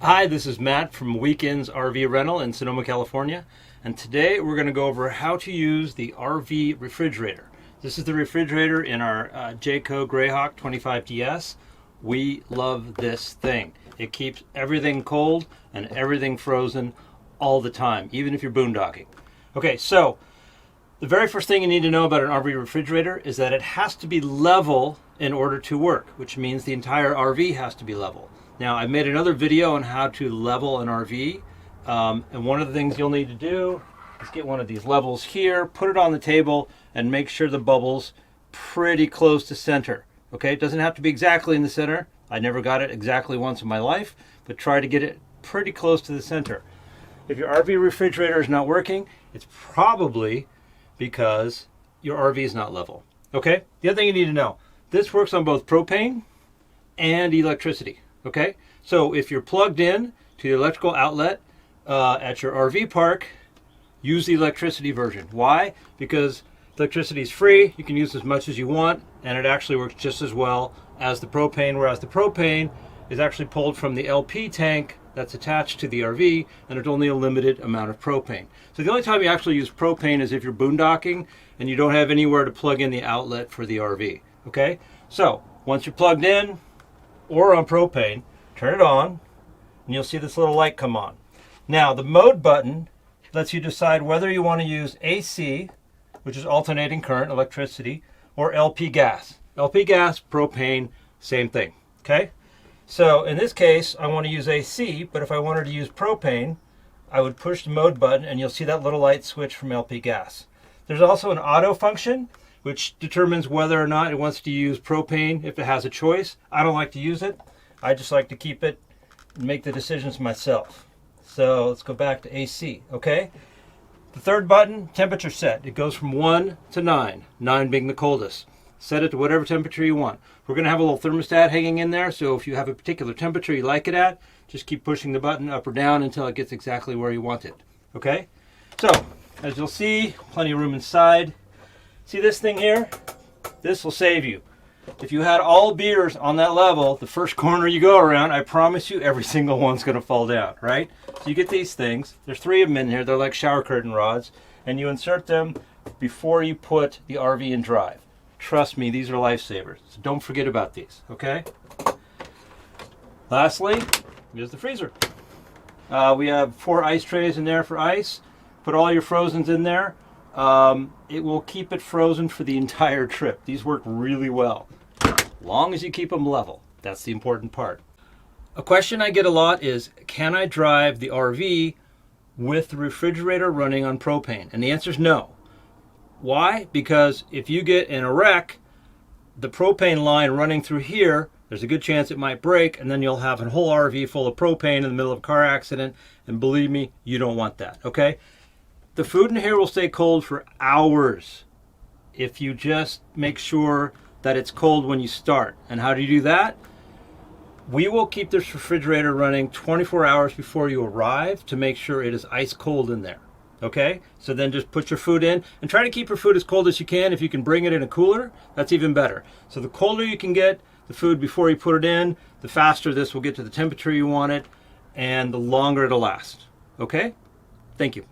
Hi, this is Matt from Weekends RV Rental in Sonoma, California, and today we're going to go over how to use the RV refrigerator. This is the refrigerator in our Jayco Greyhawk 25DS. We love this thing. It keeps everything cold and everything frozen all the time, even if you're boondocking. Okay, so the very first thing you need to know about an RV refrigerator is that it has to be level in order to work, which means the entire RV has to be level. Now, I've made another video on how to level an RV, and one of the things you'll need to do is get one of these levels here, put it on the table, and make sure the bubble's pretty close to center. Okay, it doesn't have to be exactly in the center. I never got it exactly once in my life, but try to get it pretty close to the center. If your RV refrigerator is not working, it's probably because your RV is not level. Okay, the other thing you need to know, this works on both propane and electricity. Okay, so if you're plugged in to the electrical outlet at your RV park, use the electricity version. Why? Because electricity is free, you can use as much as you want, and it actually works just as well as the propane, whereas the propane is actually pulled from the LP tank that's attached to the RV, and there's only a limited amount of propane. So the only time you actually use propane is if you're boondocking and you don't have anywhere to plug in the outlet for the RV. Okay, so once you're plugged in or on propane, turn it on, and you'll see this little light come on. Now, the mode button lets you decide whether you want to use AC, which is alternating current electricity, or LP gas. LP gas, propane, same thing. Okay? So in this case, I want to use AC, but if I wanted to use propane, I would push the mode button, and you'll see that little light switch from LP gas. There's also an auto function, which determines whether or not it wants to use propane if it has a choice. I don't like to use it. I just like to keep it and make the decisions myself. So let's go back to AC, okay? The third button, temperature set. It goes from 1 to 9, 9 being the coldest. Set it to whatever temperature you want. We're going to have a little thermostat hanging in there, so if you have a particular temperature you like it at, just keep pushing the button up or down until it gets exactly where you want it, okay? So, as you'll see, plenty of room inside. See this thing here? This will save you. If you had all beers on that level, the first corner you go around, I promise you every single one's going to fall down, right? So you get these things. There's 3 of them in here. They're like shower curtain rods. And you insert them before you put the RV in drive. Trust me, these are lifesavers. So don't forget about these, okay? Lastly, here's the freezer. We have 4 ice trays in there for ice. Put all your frozens in there. It will keep it frozen for the entire trip. These work really well, long as you keep them level. That's the important part. A question I get a lot is, can I drive the RV with the refrigerator running on propane? And the answer is no. Why? Because if you get in a wreck, the propane line running through here, there's a good chance it might break, and then you'll have a whole RV full of propane in the middle of a car accident, and believe me, you don't want that, okay? The food in here will stay cold for hours if you just make sure that it's cold when you start. And how do you do that? We will keep this refrigerator running 24 hours before you arrive to make sure it is ice cold in there. Okay? So then just put your food in and try to keep your food as cold as you can. If you can bring it in a cooler, that's even better. So the colder you can get the food before you put it in, the faster this will get to the temperature you want it, and the longer it'll last. Okay? Thank you.